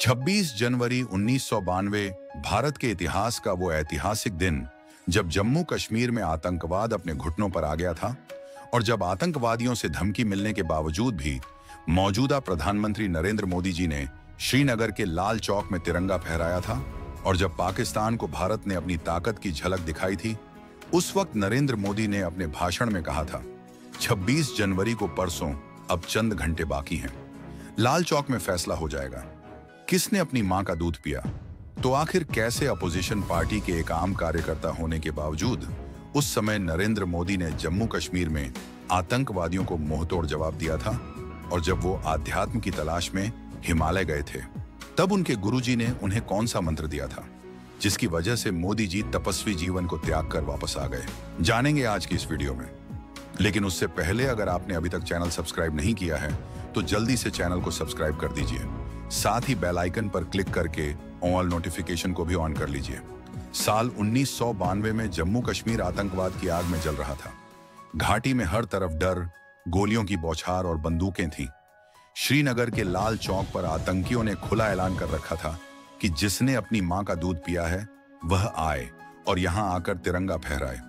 26 जनवरी 1992 भारत के इतिहास का वो ऐतिहासिक दिन जब जम्मू कश्मीर में आतंकवाद अपने घुटनों पर आ गया था और जब आतंकवादियों से धमकी मिलने के बावजूद भी मौजूदा प्रधानमंत्री नरेंद्र मोदी जी ने श्रीनगर के लाल चौक में तिरंगा फहराया था और जब पाकिस्तान को भारत ने अपनी ताकत की झलक दिखाई थी, उस वक्त नरेंद्र मोदी ने अपने भाषण में कहा था, 26 जनवरी को परसों अब चंद घंटे बाकी हैं, लाल चौक में फैसला हो जाएगा किसने अपनी मां का दूध पिया। तो आखिर कैसे अपोजिशन पार्टी के एक आम कार्यकर्ता होने के बावजूद उस समय नरेंद्र मोदी ने जम्मू कश्मीर में आतंकवादियों को मुंहतोड़ जवाब दिया था और जब वो आध्यात्म की तलाश में हिमालय गए थे तब उनके गुरुजी ने उन्हें कौन सा मंत्र दिया था जिसकी वजह से मोदी जी तपस्वी जीवन को त्याग कर वापस आ गए, जानेंगे आज की इस वीडियो में। लेकिन उससे पहले अगर आपने अभी तक चैनल सब्सक्राइब नहीं किया है तो जल्दी से चैनल को सब्सक्राइब कर दीजिए, साथ ही बेल आइकन पर क्लिक करके ऑल नोटिफिकेशन को भी ऑन कर लीजिए। साल 1992 में जम्मू कश्मीर आतंकवाद की आग में जल रहा था। घाटी में हर तरफ डर, गोलियों की बौछार और बंदूकें थीं। श्रीनगर के लाल चौक पर आतंकियों ने खुला ऐलान कर रखा था कि जिसने अपनी मां का दूध पिया है वह आए और यहां आकर तिरंगा फहराए।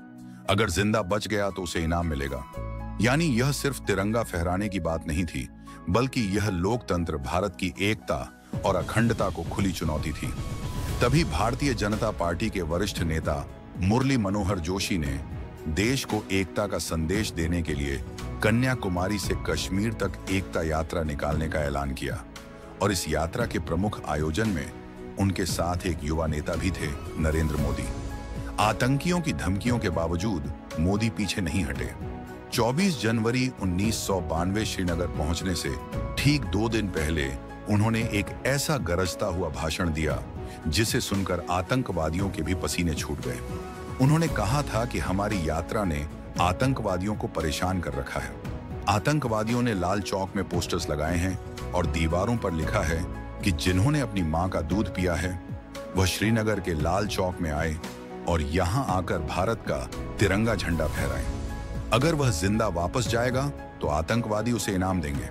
अगर जिंदा बच गया तो उसे इनाम मिलेगा। यानी यह सिर्फ तिरंगा फहराने की बात नहीं थी, बल्कि यह लोकतंत्र, भारत की एकता और अखंडता को खुली चुनौती थी। तभी भारतीय जनता पार्टी के वरिष्ठ नेता मुरली मनोहर जोशी ने देश को एकता का संदेश देने के लिए कन्याकुमारी से कश्मीर तक एकता यात्रा निकालने का ऐलान किया और इस यात्रा के प्रमुख आयोजन में उनके साथ एक युवा नेता भी थे, नरेंद्र मोदी। आतंकियों की धमकियों के बावजूद मोदी पीछे नहीं हटे। 24 जनवरी 1992 श्रीनगर पहुंचने से ठीक 2 दिन पहले उन्होंने एक ऐसा गरजता हुआ भाषण दिया जिसे सुनकर आतंकवादियों के भी पसीने छूट गए। उन्होंने कहा था कि हमारी यात्रा ने आतंकवादियों को परेशान कर रखा है। आतंकवादियों ने लाल चौक में पोस्टर्स लगाए हैं और दीवारों पर लिखा है कि जिन्होंने अपनी मां का दूध पिया है वह श्रीनगर के लाल चौक में आए और यहां आकर भारत का तिरंगा झंडा फहराएं। अगर वह जिंदा वापस जाएगा तो आतंकवादी उसे इनाम देंगे।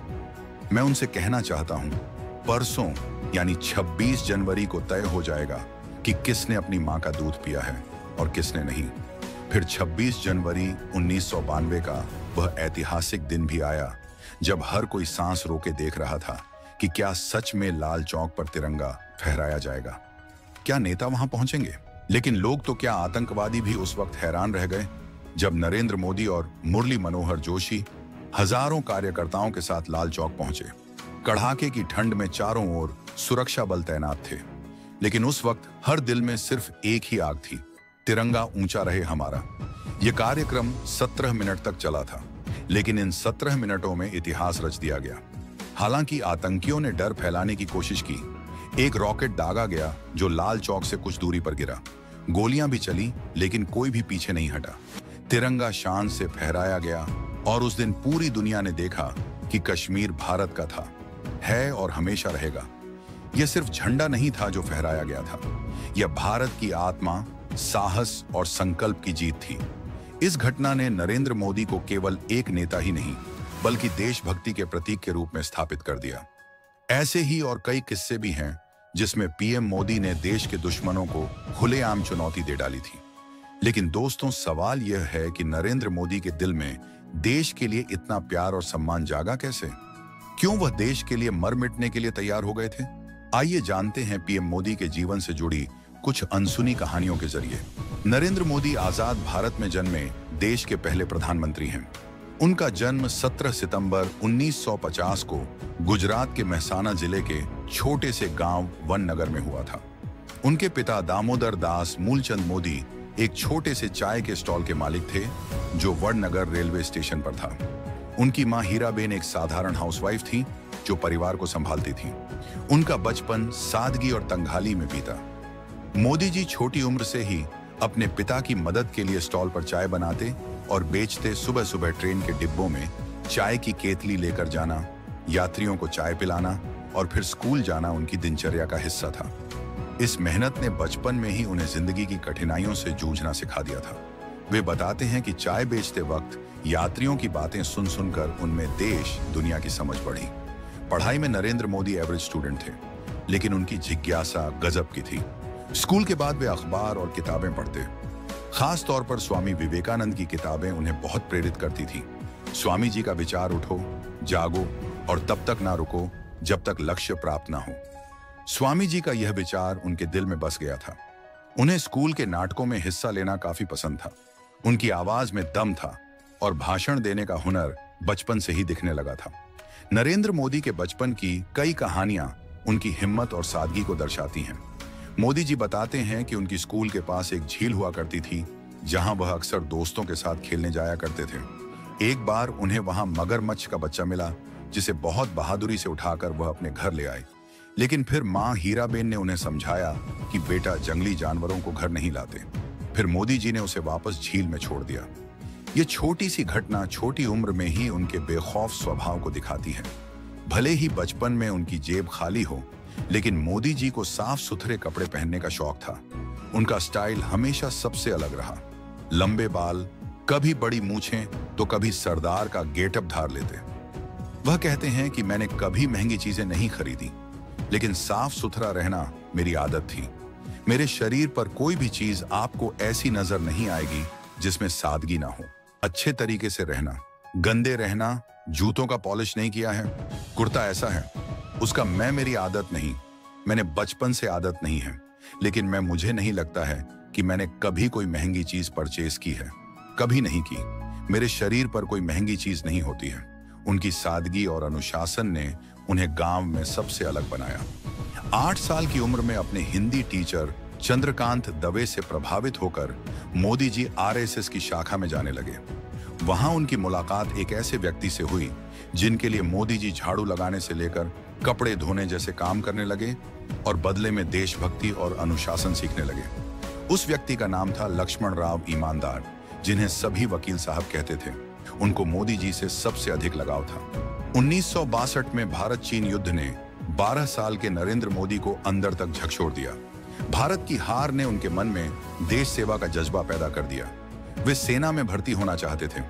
मैं उनसे कहना चाहता हूं, परसों यानी 26 जनवरी को तय हो जाएगा कि किसने अपनी मां का दूध पिया है और किसने नहीं। फिर 26 जनवरी 1992 का वह ऐतिहासिक दिन भी आया जब हर कोई सांस रोके देख रहा था कि क्या सच में लाल चौक पर तिरंगा फहराया जाएगा। क्या नेता वहां पहुंचेंगे? लेकिन लोग तो क्या आतंकवादी भी उस वक्त हैरान रह गए जब नरेंद्र मोदी और मुरली मनोहर जोशी हजारों कार्यकर्ताओं के साथ लाल चौक पहुंचे। कड़ाके की ठंड में चारों ओर सुरक्षा बल तैनात थे, लेकिन उस वक्त हर दिल में सिर्फ एक ही आग थी, तिरंगा ऊंचा रहे हमारा। यह कार्यक्रम 17 मिनट तक चला था, लेकिन इन 17 मिनटों में इतिहास रच दिया गया। हालांकि आतंकियों ने डर फैलाने की कोशिश की। एक रॉकेट दागा गया जो लाल चौक से कुछ दूरी पर गिरा। गोलियां भी चली, लेकिन कोई भी पीछे नहीं हटा। तिरंगा शान से फहराया गया और उस दिन पूरी दुनिया ने देखा कि कश्मीर भारत का था, है और हमेशा रहेगा। यह सिर्फ झंडा नहीं था जो फहराया गया था, यह भारत की आत्मा, साहस और संकल्प की जीत थी। इस घटना ने नरेंद्र मोदी को केवल एक नेता ही नहीं बल्कि देशभक्ति के प्रतीक के रूप में स्थापित कर दिया। ऐसे ही और कई किस्से भी हैं जिसमें पीएम मोदी ने देश के दुश्मनों को खुलेआम चुनौती दे डाली थी। लेकिन दोस्तों, सवाल यह है कि नरेंद्र मोदी के दिल में देश के लिए इतना प्यार और सम्मान जागा कैसे? क्यों वह देश के लिए मर मिटने के लिए तैयार हो गए थे? आइए जानते हैं पीएम मोदी के जीवन से जुड़ी कुछ अनसुनी कहानियों के जरिए। नरेंद्र मोदी आजाद भारत में जन्मे देश के पहले प्रधानमंत्री हैं। उनका जन्म 17 सितंबर 1950 को गुजरात के महसाना जिले के छोटे से गांव वननगर में हुआ था। उनके पिता दामोदर दास मूलचंद मोदी एक छोटे से चाय के स्टॉल के मालिक थे जो वडनगर रेलवे स्टेशन पर था। उनकी मां हीराबेन एक साधारण हाउसवाइफ थी जो परिवार को संभालती थी। उनका बचपन सादगी और तंगहाली में बीता। मोदी जी छोटी उम्र से ही अपने पिता की मदद के लिए स्टॉल पर चाय बनाते और बेचते। सुबह सुबह ट्रेन के डिब्बों में चाय की केतली लेकर जाना, यात्रियों को चाय पिलाना और फिर स्कूल जाना उनकी दिनचर्या का हिस्सा था। इस मेहनत ने बचपन में ही उन्हें जिंदगी की कठिनाइयों से जूझना सिखा दिया था। वे बताते हैं कि चाय बेचते वक्त यात्रियों की बातें सुन सुनकर उनमें देश दुनिया की समझ बढ़ी। पढ़ाई में नरेंद्र मोदी एवरेज स्टूडेंट थे। लेकिन उनकी जिज्ञासा गजब की थी। स्कूल के बाद वे अखबार और किताबें पढ़ते। खास तौर पर स्वामी विवेकानंद की किताबें उन्हें बहुत प्रेरित करती थी। स्वामी जी का विचार, उठो, जागो और तब तक ना रुको जब तक लक्ष्य प्राप्त ना हो। स्वामी जी का यह विचार उनके दिल में बस गया था। उन्हें स्कूल के नाटकों में हिस्सा लेना काफी पसंद था। उनकी आवाज में दम था और भाषण देने का हुनर बचपन से ही दिखने लगा था। नरेंद्र मोदी के बचपन की कई कहानियां उनकी हिम्मत और सादगी को दर्शाती हैं। मोदी जी बताते हैं कि उनकी स्कूल के पास एक झील हुआ करती थी, जहां वह अक्सर दोस्तों के साथ खेलने जाया करते थे। एक बार उन्हें वहां मगरमच्छ का बच्चा मिला, जिसे बहुत बहादुरी से उठाकर वह अपने घर ले आए। लेकिन फिर मां हीराबेन ने उन्हें समझाया कि बेटा, जंगली जानवरों को घर नहीं लाते। फिर मोदी जी ने उसे वापस झील में छोड़ दिया। ये छोटी सी घटना छोटी उम्र में ही उनके बेखौफ स्वभाव को दिखाती है। भले ही बचपन में उनकी जेब खाली हो, लेकिन मोदी जी को साफ सुथरे कपड़े पहनने का शौक था। उनका स्टाइल हमेशा सबसे अलग रहा। लंबे बाल, कभी बड़ी मूछें तो कभी सरदार का गेटअप धार लेते। वह कहते हैं कि मैंने कभी महंगी चीजें नहीं खरीदी, लेकिन साफ सुथरा रहना मेरी आदत थी। मेरे शरीर पर कोई भी चीज आपको ऐसी नजर नहीं आएगी जिसमें सादगी ना हो। अच्छे तरीके से रहना, गंदे रहना, जूतों का पॉलिश नहीं किया है, कुर्ता ऐसा है, उसका मैं मेरी आदत नहीं, मैंने बचपन से आदत नहीं है। लेकिन मुझे नहीं लगता है कि मैंने कभी कोई महंगी चीज परचेज की है, कभी नहीं की। मेरे शरीर पर कोई महंगी चीज नहीं होती है। उनकी सादगी और अनुशासन ने उन्हें गांव में सबसे अलग बनाया। 8 साल की उम्र में अपने हिंदी टीचर चंद्रकांत दवे से प्रभावित होकर मोदी जी आरएसएस की शाखा में जाने लगे। वहां उनकी मुलाकात एक ऐसे व्यक्ति से हुई जिनके लिए मोदी जी झाड़ू लगाने से लेकर कपड़े धोने जैसे काम करने लगे और बदले में देशभक्ति और अनुशासन सीखने लगे। उस व्यक्ति का नाम था लक्ष्मण राव ईमानदार, जिन्हें सभी वकील साहब कहते थे। उनको मोदी जी से सबसे अधिक लगाव था। 1962 में भारत चीन युद्ध ने 12 साल के नरेंद्र मोदी को अंदर तक झकझोर दिया। भारत की हार ने उनके मन में देश सेवा का जज्बा पैदा कर दिया। वे सेना में भर्ती होना चाहते थे,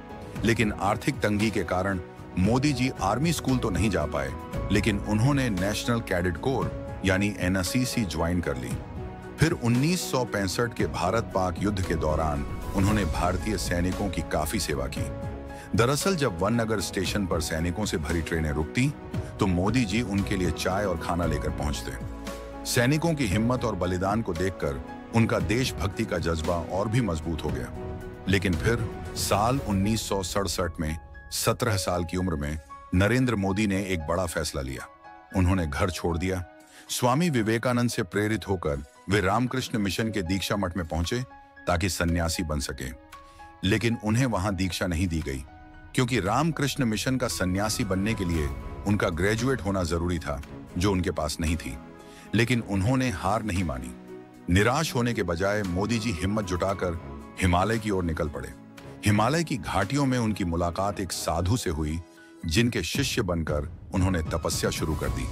लेकिन आर्थिक तंगी के कारण मोदी जी आर्मी स्कूल तो नहीं जा पाए, लेकिन उन्होंने नेशनल कैडेट कोर यानी एनसीसी ज्वाइन कर ली। फिर 1965 के भारत पाक युद्ध के दौरान उन्होंने भारतीय सैनिकों की काफी सेवा की। दरअसल जब वननगर स्टेशन पर सैनिकों से भरी ट्रेनें रुकती, तो मोदी जी उनके लिए चाय और खाना लेकर पहुंचते। सैनिकों की हिम्मत और बलिदान को देखकर उनका देशभक्ति का जज्बा और भी मजबूत हो गया। लेकिन फिर साल 1967 में 17 साल की उम्र में नरेंद्र मोदी ने एक बड़ा फैसला लिया। उन्होंने घर छोड़ दिया। स्वामी विवेकानंद से प्रेरित होकर वे रामकृष्ण मिशन के दीक्षा मठ में पहुंचे ताकि सन्यासी बन सके। लेकिन उन्हें वहां दीक्षा नहीं दी गई, क्योंकि रामकृष्ण मिशन का सन्यासी बनने के लिए उनका ग्रेजुएट होना जरूरी था, जो उनके पास नहीं थी। लेकिन उन्होंने हार नहीं मानी। निराश होने के बजाय मोदी जी हिम्मत जुटाकर हिमालय की ओर निकल पड़े। हिमालय की घाटियों में उनकी मुलाकात एक साधु से हुई, जिनके शिष्य बनकर उन्होंने तपस्या शुरू कर दी।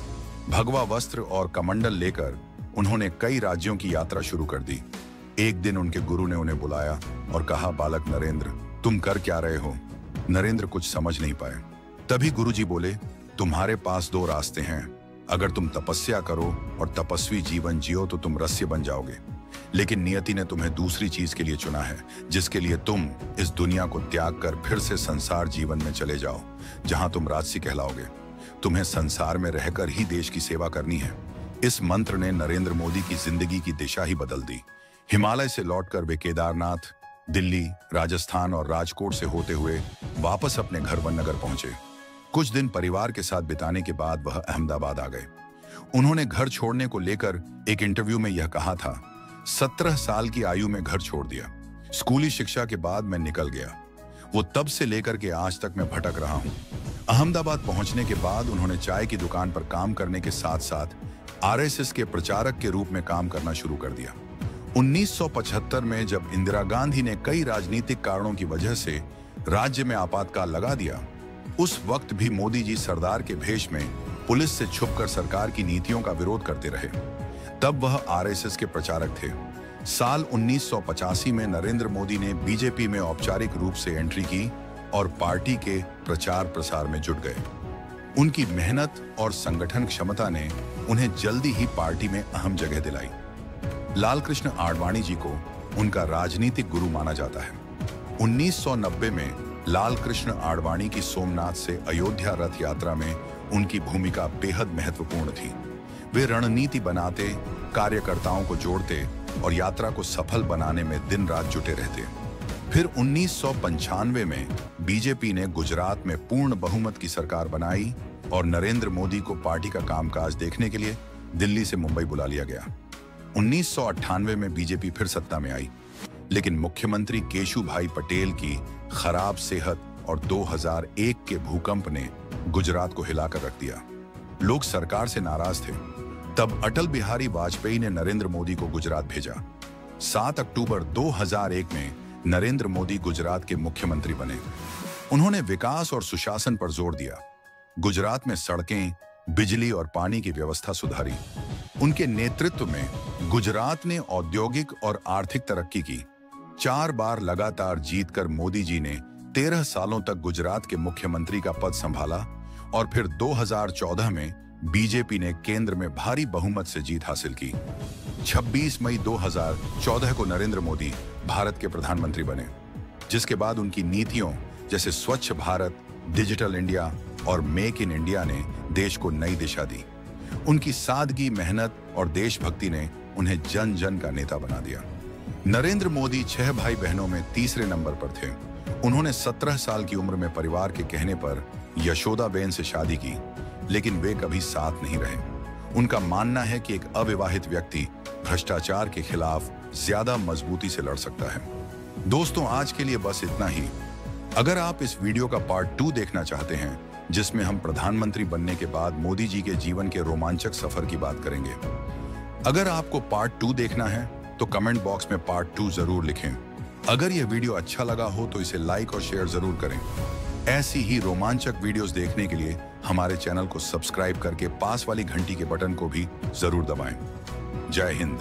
भगवा वस्त्र और कमंडल लेकर उन्होंने कई राज्यों की यात्रा शुरू कर दी। एक दिन उनके गुरु ने उन्हें बुलाया और कहा, बालक नरेंद्र, तुम कर क्या रहे हो? नरेंद्र कुछ समझ नहीं पाए। तभी गुरुजी बोले, तुम्हारे पास 2 रास्ते हैं। अगर तुम तपस्या करो और तपस्वी जीवन जियो तो तुम रस्य बन जाओगे, लेकिन नियति ने तुम्हें दूसरी चीज के लिए चुना है, जिसके लिए तुम इस दुनिया को त्याग कर फिर से संसार जीवन में चले जाओ, जहां तुम राजसी कहलाओगे। तुम्हें संसार में रहकर ही देश की सेवा करनी है। इस मंत्र ने नरेंद्र मोदी की जिंदगी की दिशा ही बदल दी। हिमालय से लौटकर वे केदारनाथ, दिल्ली, राजस्थान और राजकोट से होते हुए वापस अपने घर वननगर पहुंचे। कुछ दिन परिवार के साथ बिताने के बाद वह अहमदाबाद आ गए। उन्होंने घर छोड़ने को लेकर एक इंटरव्यू में यह कहा था, 17 साल की आयु में घर छोड़ दिया। स्कूली शिक्षा के बाद मैं निकल गया। वो तब से लेकर के आज तक मैं भटक रहा हूं। अहमदाबाद पहुंचने के बाद उन्होंने चाय की दुकान पर काम करने के साथ साथ आरएसएस के प्रचारक के रूप में काम करना शुरू कर दिया। 1975 में जब इंदिरा गांधी ने कई राजनीतिक कारणों की वजह से राज्य में आपातकाल लगा दिया, उस वक्त भी मोदी जी सरदार के भेष में पुलिस से छुपकर सरकार की नीतियों का विरोध करते रहे। तब वह आरएसएस के प्रचारक थे। साल 1985 में नरेंद्र मोदी ने बीजेपी में औपचारिक रूप से एंट्री की और पार्टी के प्रचार प्रसार में जुट गए। उनकी मेहनत और संगठन क्षमता ने उन्हें जल्दी ही पार्टी में अहम जगह दिलाई। लालकृष्ण आडवाणी जी को उनका राजनीतिक गुरु माना जाता है। 1990 में लालकृष्ण आडवाणी की सोमनाथ से अयोध्या रथ यात्रा में उनकी भूमिका बेहद महत्वपूर्ण थी। वे रणनीति बनाते, कार्यकर्ताओं को जोड़ते और यात्रा को सफल बनाने में दिन रात जुटे रहते। फिर 1995 में बीजेपी ने गुजरात में पूर्ण बहुमत की सरकार बनाई और नरेंद्र मोदी को पार्टी का कामकाज देखने के लिए दिल्ली से मुंबई बुला लिया गया। 1998 में बीजेपी फिर सत्ता में आई, लेकिन मुख्यमंत्री केशुभाई पटेल की खराब सेहत और 2001 के भूकंप ने गुजरात को हिलाकर रख दिया। लोग सरकार से नाराज थे। तब अटल बिहारी वाजपेयी ने नरेंद्र मोदी को गुजरात भेजा। 7 अक्टूबर 2001 में नरेंद्र मोदी गुजरात के मुख्यमंत्री बने। उन्होंने विकास और सुशासन पर जोर दिया। गुजरात में सड़कें, बिजली और पानी की व्यवस्था सुधारी। उनके नेतृत्व में गुजरात ने औद्योगिक और आर्थिक तरक्की की। 4 बार लगातार जीतकर मोदी जी ने 13 सालों तक गुजरात के मुख्यमंत्री का पद संभाला और फिर 2014 में बीजेपी ने केंद्र में भारी बहुमत से जीत हासिल की। 26 मई 2014 को नरेंद्र मोदी भारत के प्रधानमंत्री बने, जिसके बाद उनकी नीतियों जैसे स्वच्छ भारत, डिजिटल इंडिया और मेक इन इंडिया ने देश को नई दिशा दी। उनकी सादगी, मेहनत और देशभक्ति ने उन्हें जन जन का नेता बना दिया। नरेंद्र मोदी 6 भाई बहनों में तीसरे नंबर पर थे। उन्होंने 17 साल की उम्र में परिवार के कहने पर यशोदाबेन से शादी की, लेकिन वे कभी साथ नहीं रहे। उनका मानना है कि एक अविवाहित व्यक्ति भ्रष्टाचार के खिलाफ ज्यादा मजबूती से लड़ सकता है। दोस्तों, आज के लिए बस इतना ही। अगर आप इस वीडियो का पार्ट 2 देखना चाहते हैं, जिसमें हम प्रधानमंत्री बनने के बाद मोदी जी के जीवन के रोमांचक सफर की बात करेंगे। अगर आपको पार्ट 2 देखना है तो कमेंट बॉक्स में पार्ट 2 जरूर लिखें। अगर यह वीडियो अच्छा लगा हो तो इसे लाइक और शेयर जरूर करें। ऐसी ही रोमांचक वीडियोस देखने के लिए हमारे चैनल को सब्सक्राइब करके पास वाली घंटी के बटन को भी जरूर दबाएं। जय हिंद।